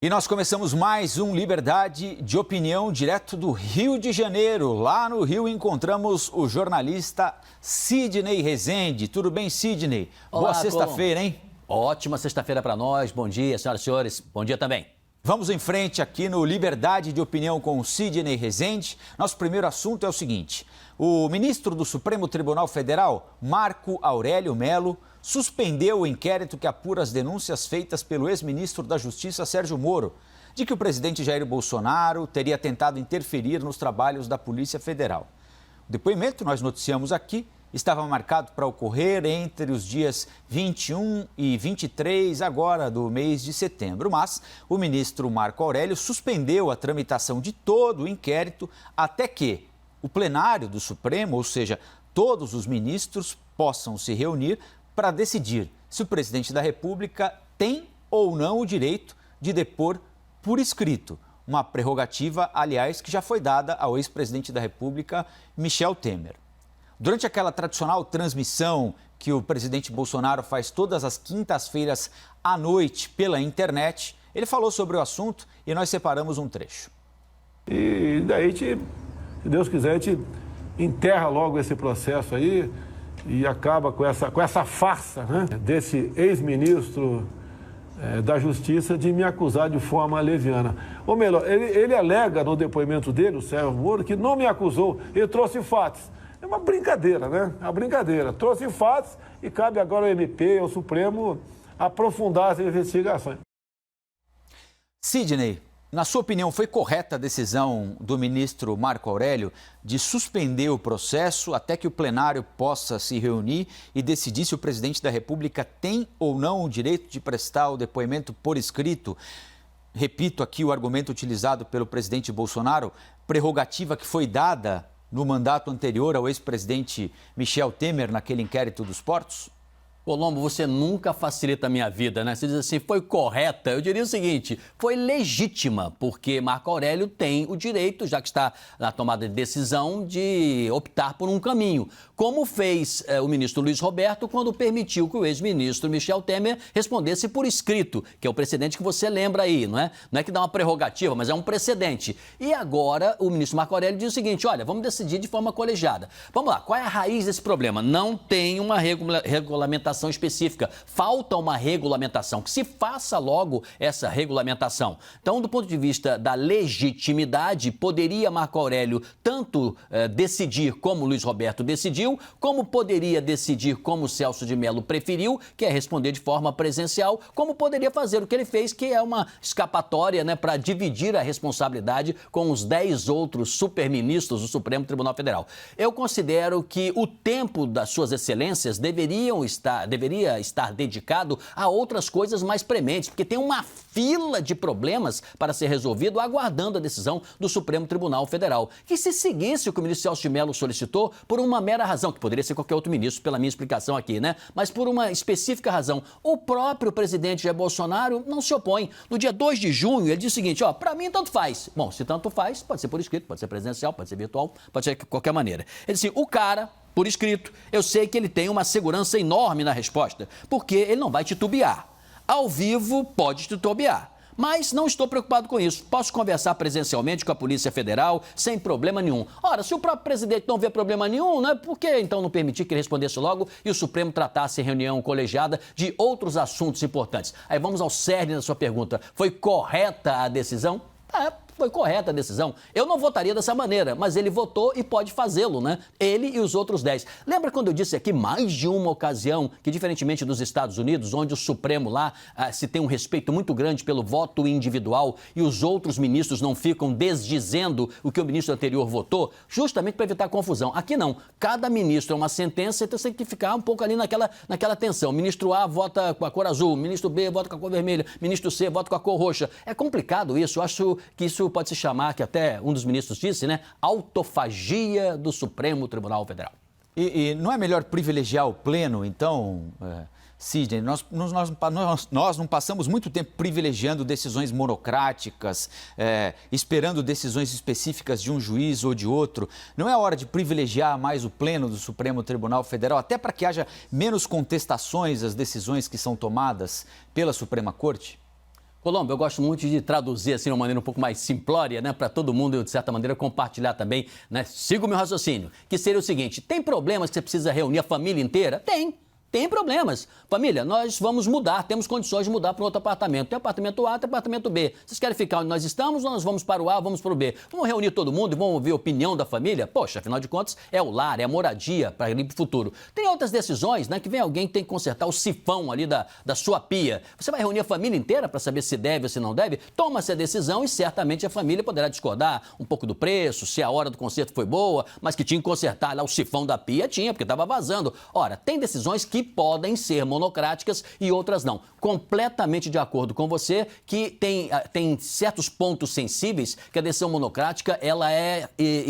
E nós começamos mais um Liberdade de Opinião direto do Rio de Janeiro. Lá no Rio encontramos o jornalista Sidney Rezende. Tudo bem, Sidney? Olá, boa sexta-feira, hein? Ótima sexta-feira para nós. Bom dia, senhoras e senhores. Bom dia também. Vamos em frente aqui no Liberdade de Opinião com o Sidney Rezende. Nosso primeiro assunto é o seguinte: o ministro do Supremo Tribunal Federal, Marco Aurélio Mello, suspendeu o inquérito que apura as denúncias feitas pelo ex-ministro da Justiça, Sérgio Moro, de que o presidente Jair Bolsonaro teria tentado interferir nos trabalhos da Polícia Federal. O depoimento, nós noticiamos aqui, estava marcado para ocorrer entre os dias 21 e 23 agora do mês de setembro, mas o ministro Marco Aurélio suspendeu a tramitação de todo o inquérito até que o plenário do Supremo, ou seja, todos os ministros, possam se reunir para decidir se o presidente da República tem ou não o direito de depor por escrito. Uma prerrogativa, aliás, que já foi dada ao ex-presidente da República, Michel Temer. Durante aquela tradicional transmissão que o presidente Bolsonaro faz todas as quintas-feiras à noite pela internet, ele falou sobre o assunto e nós separamos um trecho. E daí, se Deus quiser, a gente enterra logo esse processo aí e acaba com essa farsa, né, desse ex-ministro da Justiça de me acusar de forma leviana. Ou melhor, ele alega no depoimento dele, o Sérgio Moro, que não me acusou, ele trouxe fatos. É uma brincadeira, né? É uma brincadeira. Trouxe fatos e cabe agora ao MP, ao Supremo, aprofundar as investigações. Sidney, na sua opinião, foi correta a decisão do ministro Marco Aurélio de suspender o processo até que o plenário possa se reunir e decidir se o presidente da República tem ou não o direito de prestar o depoimento por escrito? Repito aqui o argumento utilizado pelo presidente Bolsonaro, prerrogativa que foi dada no mandato anterior ao ex-presidente Michel Temer naquele inquérito dos portos? Colombo, você nunca facilita a minha vida, né? Você diz assim, foi correta. Eu diria o seguinte, foi legítima, porque Marco Aurélio tem o direito, já que está na tomada de decisão, de optar por um caminho. Como fez o ministro Luiz Roberto quando permitiu que o ex-ministro Michel Temer respondesse por escrito, que é o precedente que você lembra aí, não é? Não é que dá uma prerrogativa, mas é um precedente. E agora o ministro Marco Aurélio diz o seguinte, olha, vamos decidir de forma colegiada. Vamos lá, qual é a raiz desse problema? Não tem uma regulamentação específica. Falta uma regulamentação, que se faça logo essa regulamentação. Então, do ponto de vista da legitimidade, poderia Marco Aurélio tanto decidir como Luiz Roberto decidiu, como poderia decidir como Celso de Mello preferiu, que é responder de forma presencial, como poderia fazer o que ele fez, que é uma escapatória, né, para dividir a responsabilidade com os 10 outros superministros do Supremo Tribunal Federal. Eu considero que o tempo das suas excelências deveria estar dedicado a outras coisas mais prementes, porque tem uma fila de problemas para ser resolvido aguardando a decisão do Supremo Tribunal Federal. Que se seguisse o que o ministro Celso de Mello solicitou por uma mera razão, que poderia ser qualquer outro ministro, pela minha explicação aqui, né? Mas por uma específica razão. O próprio presidente Jair Bolsonaro não se opõe. No dia 2 de junho, ele diz o seguinte, ó, para mim tanto faz. Bom, se tanto faz, pode ser por escrito, pode ser presencial, pode ser virtual, pode ser de qualquer maneira. Ele disse, o cara, por escrito, eu sei que ele tem uma segurança enorme na resposta, porque ele não vai titubear. Ao vivo, pode titubear. Mas não estou preocupado com isso. Posso conversar presencialmente com a Polícia Federal sem problema nenhum. Ora, se o próprio presidente não vê problema nenhum, né, por que então não permitir que ele respondesse logo e o Supremo tratasse em reunião colegiada de outros assuntos importantes? Aí vamos ao cerne da sua pergunta. Foi correta a decisão? Foi correta a decisão. Eu não votaria dessa maneira, mas ele votou e pode fazê-lo, né? Ele e os outros 10. Lembra quando eu disse aqui mais de uma ocasião que, diferentemente dos Estados Unidos, onde o Supremo lá se tem um respeito muito grande pelo voto individual e os outros ministros não ficam desdizendo o que o ministro anterior votou, justamente para evitar confusão. Aqui não. Cada ministro é uma sentença, então você tem que ficar um pouco ali naquela tensão. Ministro A vota com a cor azul, ministro B vota com a cor vermelha, ministro C vota com a cor roxa. É complicado isso. Eu acho que isso pode se chamar, que até um dos ministros disse, né? Autofagia do Supremo Tribunal Federal. E não é melhor privilegiar o pleno, então, Sidney? Nós não passamos muito tempo privilegiando decisões monocráticas, esperando decisões específicas de um juiz ou de outro. Não é hora de privilegiar mais o pleno do Supremo Tribunal Federal, até para que haja menos contestações às decisões que são tomadas pela Suprema Corte? Colombo, eu gosto muito de traduzir assim de uma maneira um pouco mais simplória, né, para todo mundo, de certa maneira, compartilhar também, né? Siga o meu raciocínio, que seria o seguinte: tem problemas que você precisa reunir a família inteira? Tem problemas. Família, nós vamos mudar, temos condições de mudar para outro apartamento. Tem apartamento A, tem apartamento B. Vocês querem ficar onde nós estamos ou nós vamos para o A, vamos para o B? Vamos reunir todo mundo e vamos ouvir a opinião da família? Poxa, afinal de contas, é o lar, é a moradia para ir para o futuro. Tem outras decisões, né, que vem alguém que tem que consertar o sifão ali da sua pia. Você vai reunir a família inteira para saber se deve ou se não deve? Toma-se a decisão e certamente a família poderá discordar um pouco do preço, se a hora do conserto foi boa, mas que tinha que consertar lá o sifão da pia, tinha, porque estava vazando. Ora, tem decisões que podem ser monocráticas e outras não. Completamente de acordo com você que tem certos pontos sensíveis que a decisão monocrática, ela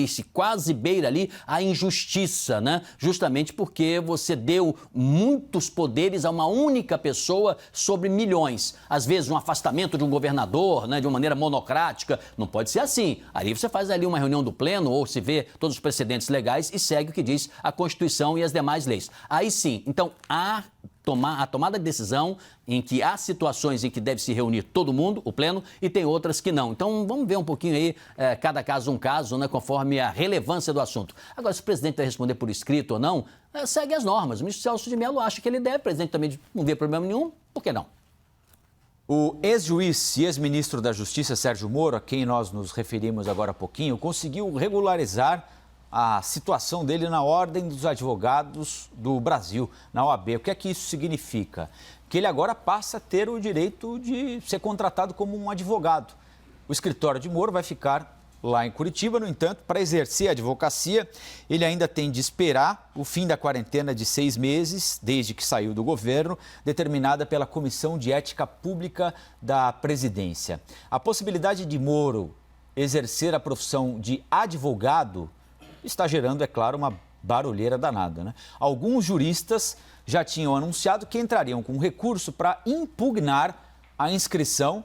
se quase beira ali a injustiça, né? Justamente porque você deu muitos poderes a uma única pessoa sobre milhões. Às vezes um afastamento de um governador, né, de uma maneira monocrática, não pode ser assim. Aí você faz ali uma reunião do pleno ou se vê todos os precedentes legais e segue o que diz a Constituição e as demais leis. Aí sim, então a tomada de decisão em que há situações em que deve se reunir todo mundo, o pleno, e tem outras que não. Então, vamos ver um pouquinho aí, cada caso um caso, né, conforme a relevância do assunto. Agora, se o presidente vai responder por escrito ou não, segue as normas. O ministro Celso de Mello acha que ele deve, o presidente também não vê problema nenhum, por que não? O ex-juiz e ex-ministro da Justiça, Sérgio Moro, a quem nós nos referimos agora há pouquinho, conseguiu regularizar a situação dele na Ordem dos Advogados do Brasil, na OAB. O que é que isso significa? Que ele agora passa a ter o direito de ser contratado como um advogado. O escritório de Moro vai ficar lá em Curitiba, no entanto, para exercer a advocacia, ele ainda tem de esperar o fim da quarentena de 6 meses, desde que saiu do governo, determinada pela Comissão de Ética Pública da Presidência. A possibilidade de Moro exercer a profissão de advogado está gerando, é claro, uma barulheira danada, né? Alguns juristas já tinham anunciado que entrariam com recurso para impugnar a inscrição.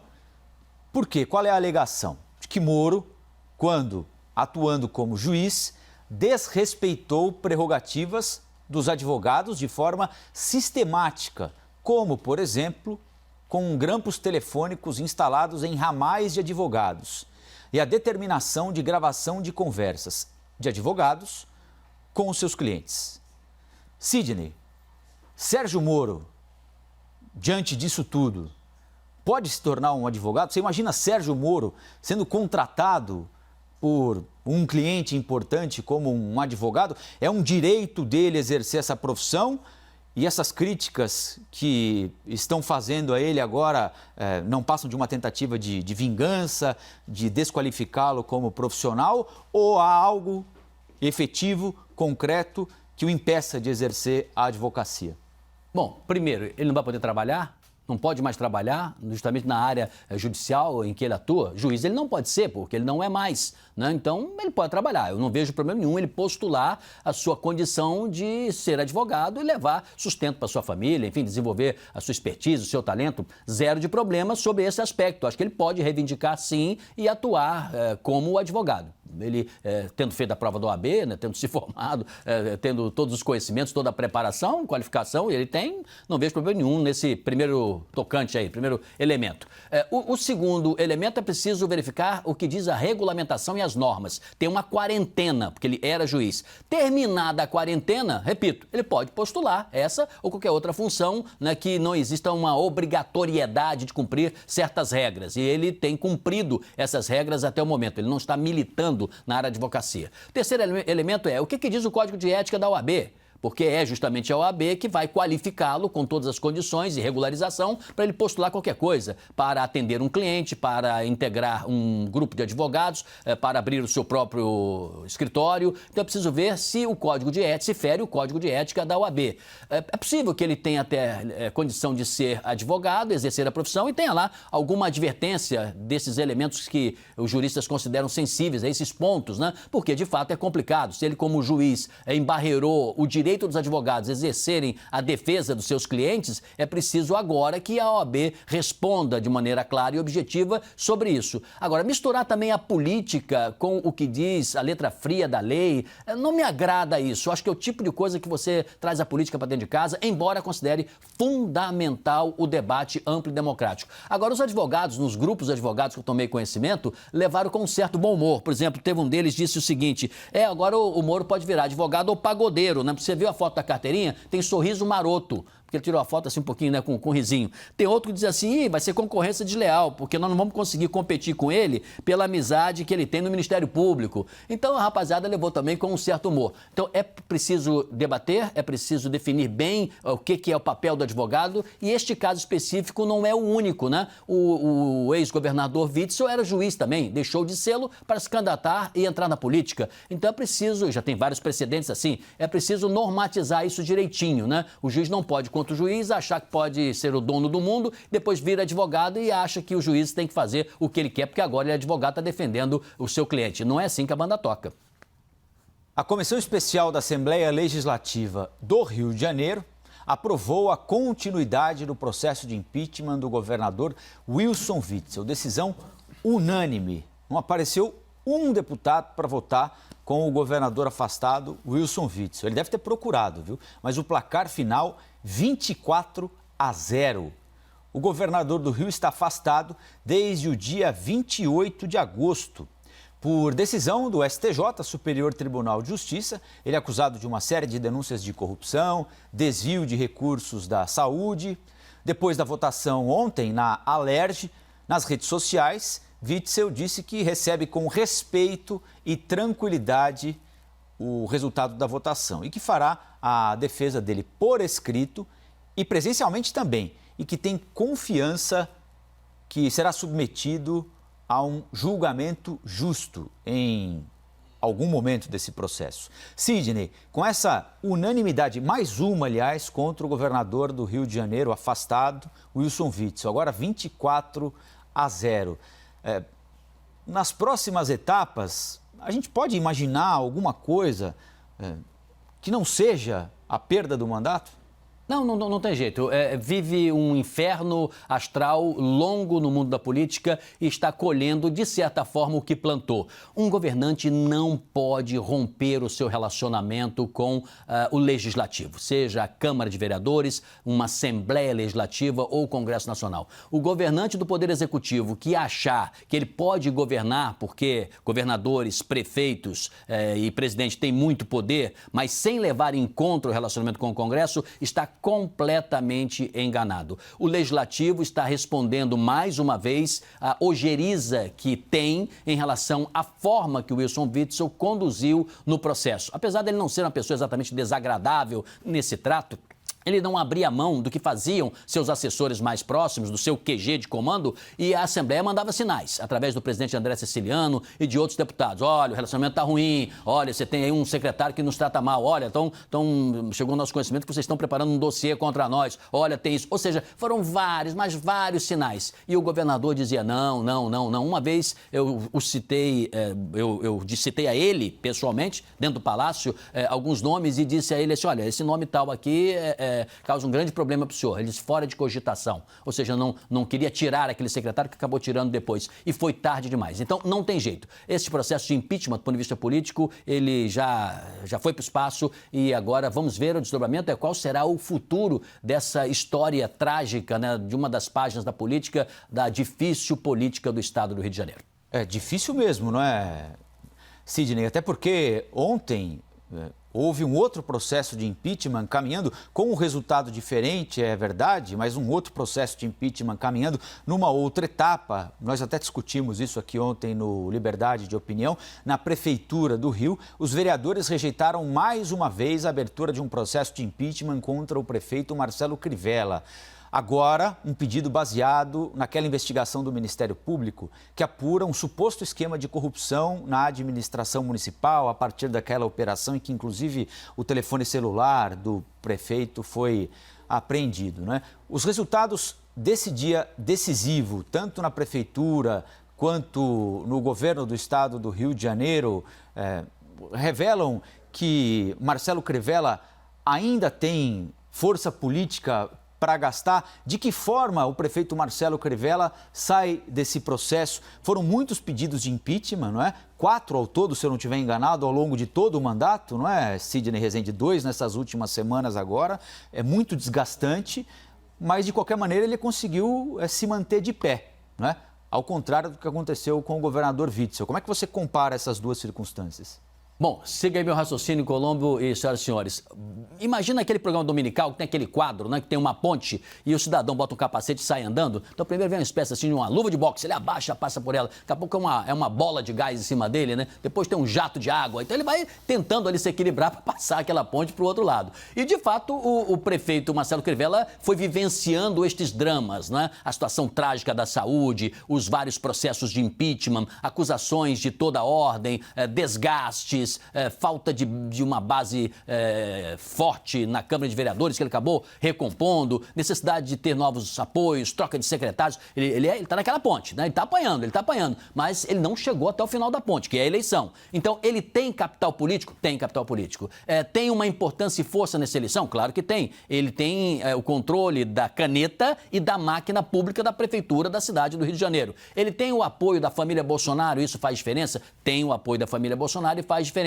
Por quê? Qual é a alegação? De que Moro, quando atuando como juiz, desrespeitou prerrogativas dos advogados de forma sistemática, como, por exemplo, com grampos telefônicos instalados em ramais de advogados e a determinação de gravação de conversas de advogados com os seus clientes. Sidney, Sérgio Moro, diante disso tudo, pode se tornar um advogado? Você imagina Sérgio Moro sendo contratado por um cliente importante como um advogado? É um direito dele exercer essa profissão? E essas críticas que estão fazendo a ele agora não passam de uma tentativa de vingança, de desqualificá-lo como profissional, ou há algo efetivo, concreto, que o impeça de exercer a advocacia? Bom, primeiro, ele não vai poder trabalhar? Não pode mais trabalhar, justamente na área judicial em que ele atua? Juiz ele não pode ser, porque ele não é mais, né? Então, ele pode trabalhar. Eu não vejo problema nenhum ele postular a sua condição de ser advogado e levar sustento para sua família, enfim, desenvolver a sua expertise, o seu talento. Zero de problema sobre esse aspecto. Acho que ele pode reivindicar, sim, e atuar como advogado. Ele, tendo feito a prova do OAB, né, tendo se formado, tendo todos os conhecimentos, toda a preparação, qualificação, ele tem, não vejo problema nenhum nesse primeiro tocante aí, primeiro elemento. O segundo elemento é preciso verificar o que diz a regulamentação e as normas. Tem uma quarentena, porque ele era juiz. Terminada a quarentena, repito, ele pode postular essa ou qualquer outra função, né, que não exista uma obrigatoriedade de cumprir certas regras. E ele tem cumprido essas regras até o momento. Ele não está militando na área de advocacia. O terceiro elemento é o que diz o Código de Ética da OAB, porque é justamente a OAB que vai qualificá-lo com todas as condições e regularização para ele postular qualquer coisa, para atender um cliente, para integrar um grupo de advogados, para abrir o seu próprio escritório. Então é preciso ver se o Código de Ética, se fere o Código de Ética da OAB. É possível que ele tenha até condição de ser advogado, exercer a profissão e tenha lá alguma advertência desses elementos que os juristas consideram sensíveis, a esses pontos, né? Porque de fato é complicado. Se ele como juiz embarreirou o direito direito dos advogados exercerem a defesa dos seus clientes, é preciso agora que a OAB responda de maneira clara e objetiva sobre isso. Agora, misturar também a política com o que diz a letra fria da lei, não me agrada isso. Eu acho que é o tipo de coisa que você traz a política para dentro de casa, embora considere fundamental o debate amplo e democrático. Agora, os advogados, nos grupos de advogados que eu tomei conhecimento, levaram com um certo bom humor. Por exemplo, teve um deles que disse o seguinte: agora o Moro pode virar advogado ou pagodeiro, né? Você viu a foto da carteirinha? Tem sorriso maroto. Porque ele tirou a foto assim um pouquinho, né, com risinho. Tem outro que diz assim: vai ser concorrência desleal, porque nós não vamos conseguir competir com ele pela amizade que ele tem no Ministério Público. Então a rapaziada levou também com um certo humor. Então é preciso debater, é preciso definir bem o que é o papel do advogado, e este caso específico não é o único, né? O ex-governador Witzel era juiz também, deixou de sê-lo para se candidatar e entrar na política. Então é preciso, já tem vários precedentes assim, é preciso normatizar isso direitinho, né? O juiz não pode, contra o juiz, achar que pode ser o dono do mundo, depois vira advogado e acha que o juiz tem que fazer o que ele quer, porque agora ele é advogado, está defendendo o seu cliente. Não é assim que a banda toca. A Comissão Especial da Assembleia Legislativa do Rio de Janeiro aprovou a continuidade do processo de impeachment do governador Wilson Witzel. Decisão unânime. Não apareceu um deputado para votar com o governador afastado Wilson Witzel. Ele deve ter procurado, viu? Mas o placar final, 24-0. O governador do Rio está afastado desde o dia 28 de agosto. Por decisão do STJ, Superior Tribunal de Justiça, ele é acusado de uma série de denúncias de corrupção, desvio de recursos da saúde. Depois da votação ontem na Alerj, nas redes sociais, Witzel disse que recebe com respeito e tranquilidade o resultado da votação e que fará a defesa dele por escrito e presencialmente também, e que tem confiança que será submetido a um julgamento justo em algum momento desse processo. Sidney, com essa unanimidade, mais uma, aliás, contra o governador do Rio de Janeiro afastado, Wilson Witzel, agora 24-0. Nas próximas etapas, a gente pode imaginar alguma coisa que não seja a perda do mandato? Não tem jeito. Vive um inferno astral longo no mundo da política e está colhendo, de certa forma, o que plantou. Um governante não pode romper o seu relacionamento com o legislativo, seja a Câmara de Vereadores, uma Assembleia Legislativa ou o Congresso Nacional. O governante do Poder Executivo que achar que ele pode governar, porque governadores, prefeitos e presidente têm muito poder, mas sem levar em conta o relacionamento com o Congresso, está completamente enganado. O Legislativo está respondendo mais uma vez a ojeriza que tem em relação à forma que o Wilson Witzel conduziu no processo. Apesar dele não ser uma pessoa exatamente desagradável nesse trato, ele não abria mão do que faziam seus assessores mais próximos, do seu QG de comando, e a Assembleia mandava sinais, através do presidente André Siciliano e de outros deputados. Olha, o relacionamento está ruim, olha, você tem aí um secretário que nos trata mal, olha, chegou ao nosso conhecimento que vocês estão preparando um dossiê contra nós, olha, tem isso. Ou seja, foram vários sinais. E o governador dizia não. Uma vez eu citei a ele, pessoalmente, dentro do palácio, alguns nomes e disse a ele assim, olha, esse nome tal aqui causa um grande problema para o senhor. Ele disse fora de cogitação. Ou seja, não queria tirar aquele secretário que acabou tirando depois. E foi tarde demais. Então, não tem jeito. Esse processo de impeachment, do ponto de vista político, ele já foi para o espaço e agora vamos ver o desdobramento, qual será o futuro dessa história trágica, né, de uma das páginas da política, da difícil política do Estado do Rio de Janeiro. É difícil mesmo, não é, Sidney? Até porque ontem houve um outro processo de impeachment caminhando com um resultado diferente, é verdade, mas um outro processo de impeachment caminhando numa outra etapa. Nós até discutimos isso aqui ontem no Liberdade de Opinião. Na Prefeitura do Rio, os vereadores rejeitaram mais uma vez a abertura de um processo de impeachment contra o prefeito Marcelo Crivella. Agora, um pedido baseado naquela investigação do Ministério Público que apura um suposto esquema de corrupção na administração municipal a partir daquela operação em que, inclusive, o telefone celular do prefeito foi apreendido, né? Os resultados desse dia decisivo, tanto na Prefeitura quanto no governo do Estado do Rio de Janeiro, revelam que Marcelo Crivella ainda tem força política para gastar? De que forma o prefeito Marcelo Crivella sai desse processo? Foram muitos pedidos de impeachment, não é? 4 ao todo, se eu não estiver enganado, ao longo de todo o mandato, não é, Sidney Rezende? 2 nessas últimas semanas agora. É muito desgastante, mas de qualquer maneira ele conseguiu se manter de pé, não é? Ao contrário do que aconteceu com o governador Witzel. Como é que você compara essas duas circunstâncias? Bom, siga aí meu raciocínio, Colombo e senhoras e senhores. Imagina aquele programa dominical que tem aquele quadro, né, que tem uma ponte e o cidadão bota um capacete e sai andando. Então primeiro vem uma espécie assim de uma luva de boxe, ele abaixa, passa por ela. Daqui a pouco é uma bola de gás em cima dele, né? Depois tem um jato de água. Então ele vai tentando ali se equilibrar para passar aquela ponte para o outro lado. E de fato o prefeito Marcelo Crivella foi vivenciando estes dramas, né? A situação trágica da saúde, os vários processos de impeachment, acusações de toda ordem, desgastes, falta de uma base forte na Câmara de Vereadores, que ele acabou recompondo, necessidade de ter novos apoios, troca de secretários. Ele está naquela ponte, né? Ele está apanhando, mas ele não chegou até o final da ponte, que é a eleição. Então, ele tem capital político? Tem capital político. Tem uma importância e força nessa eleição? Claro que tem. Ele tem o controle da caneta e da máquina pública da prefeitura da cidade do Rio de Janeiro. Ele tem o apoio da família Bolsonaro, isso faz diferença? Tem o apoio da família Bolsonaro e faz diferença.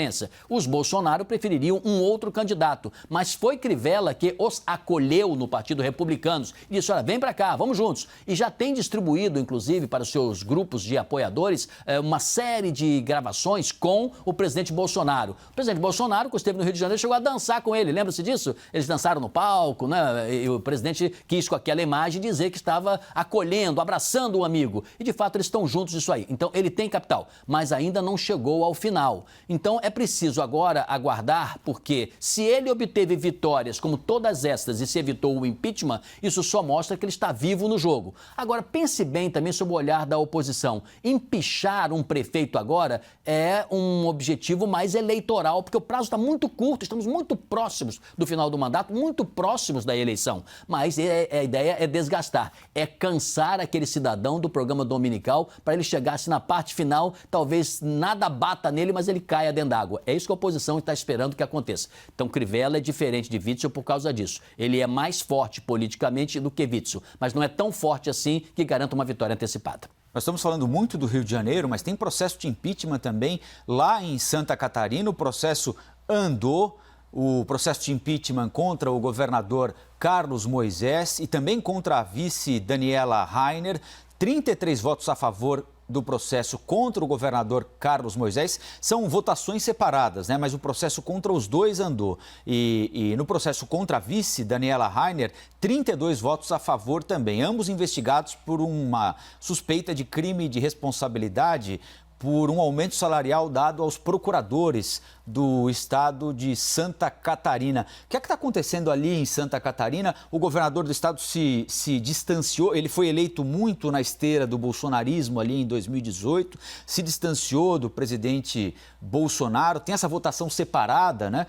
Os Bolsonaro prefeririam um outro candidato, mas foi Crivella que os acolheu no Partido Republicano e disse, olha, vem para cá, vamos juntos. E já tem distribuído, inclusive, para os seus grupos de apoiadores, uma série de gravações com o presidente Bolsonaro. O presidente Bolsonaro, que esteve no Rio de Janeiro, chegou a dançar com ele, lembra-se disso? Eles dançaram no palco, né? E o presidente quis, com aquela imagem, dizer que estava acolhendo, abraçando o amigo. E, de fato, eles estão juntos nisso aí. Então, ele tem capital, mas ainda não chegou ao final. Então, é preciso agora aguardar, porque se ele obteve vitórias como todas estas e se evitou o impeachment, isso só mostra que ele está vivo no jogo. Agora, pense bem também sobre o olhar da oposição. Empichar um prefeito agora é um objetivo mais eleitoral, porque o prazo está muito curto, estamos muito próximos do final do mandato, muito próximos da eleição. Mas a ideia é desgastar, é cansar aquele cidadão do programa dominical para ele chegar-se na parte final, talvez nada bata nele, mas ele caia dentro d'água. É isso que a oposição está esperando que aconteça. Então, Crivella é diferente de Witzel por causa disso. Ele é mais forte politicamente do que Witzel, mas não é tão forte assim que garanta uma vitória antecipada. Nós estamos falando muito do Rio de Janeiro, mas tem processo de impeachment também lá em Santa Catarina. O processo andou, o processo de impeachment contra o governador Carlos Moisés e também contra a vice Daniela Rainer. 33 votos a favor do processo contra o governador Carlos Moisés. São votações separadas, né? Mas o processo contra os dois andou. E no processo contra a vice, Daniela Rainer, 32 votos a favor também. Ambos investigados por uma suspeita de crime de responsabilidade por um aumento salarial dado aos procuradores do estado de Santa Catarina. O que é que está acontecendo ali em Santa Catarina? O governador do estado se distanciou, ele foi eleito muito na esteira do bolsonarismo ali em 2018, se distanciou do presidente Bolsonaro, tem essa votação separada, né?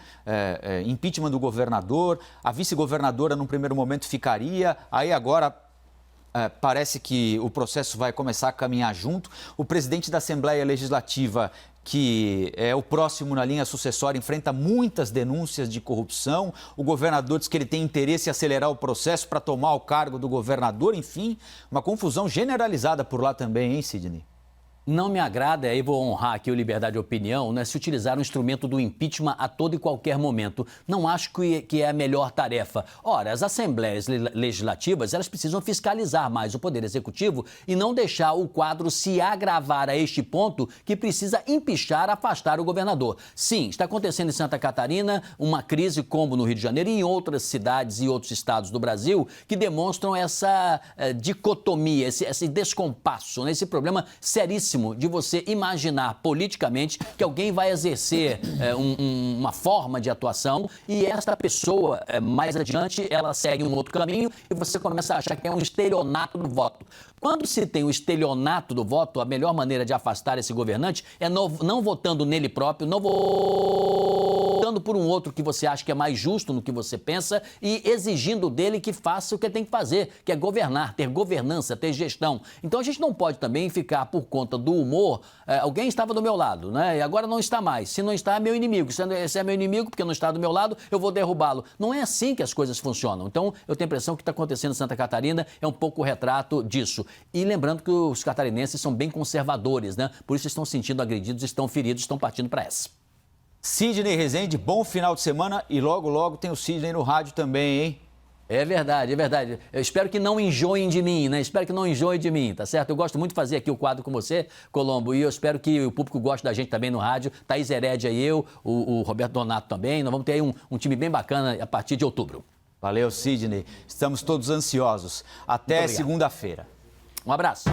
Impeachment do governador, a vice-governadora num primeiro momento ficaria, aí agora parece que o processo vai começar a caminhar junto. O presidente da Assembleia Legislativa, que é o próximo na linha sucessória, enfrenta muitas denúncias de corrupção. O governador diz que ele tem interesse em acelerar o processo para tomar o cargo do governador. Enfim, uma confusão generalizada por lá também, hein, Sidney? Não me agrada, aí vou honrar aqui o liberdade de opinião, né, se utilizar o instrumento do impeachment a todo e qualquer momento. Não acho que é a melhor tarefa. Ora, as assembleias legislativas, elas precisam fiscalizar mais o Poder Executivo e não deixar o quadro se agravar a este ponto que precisa empichar, afastar o governador. Sim, está acontecendo em Santa Catarina uma crise como no Rio de Janeiro e em outras cidades e outros estados do Brasil que demonstram essa dicotomia, esse descompasso, né, esse problema seríssimo de você imaginar politicamente que alguém vai exercer uma forma de atuação e esta pessoa, mais adiante, ela segue um outro caminho e você começa a achar que é um estelionato do voto. Quando se tem o estelionato do voto, a melhor maneira de afastar esse governante é não votando nele próprio, não votando por um outro que você acha que é mais justo no que você pensa e exigindo dele que faça o que ele tem que fazer, que é governar, ter governança, ter gestão. Então a gente não pode também ficar por conta do humor, alguém estava do meu lado, né? E agora não está mais. Se não está, é meu inimigo. Se é meu inimigo, porque não está do meu lado, eu vou derrubá-lo. Não é assim que as coisas funcionam. Então, eu tenho a impressão que o que está acontecendo em Santa Catarina é um pouco o retrato disso. E lembrando que os catarinenses são bem conservadores, né? Por isso estão se sentindo agredidos, estão feridos, estão partindo para essa. Sidney Rezende, bom final de semana e logo, logo tem o Sidney no rádio também, hein? É verdade, é verdade. Eu espero que não enjoem de mim, né? Espero que não enjoem de mim, tá certo? Eu gosto muito de fazer aqui o quadro com você, Colombo, e eu espero que o público goste da gente também no rádio. Thaís Herédia e eu, o Roberto Donato também. Nós vamos ter aí um time bem bacana a partir de outubro. Valeu, Sidney. Estamos todos ansiosos. Até segunda-feira. Um abraço.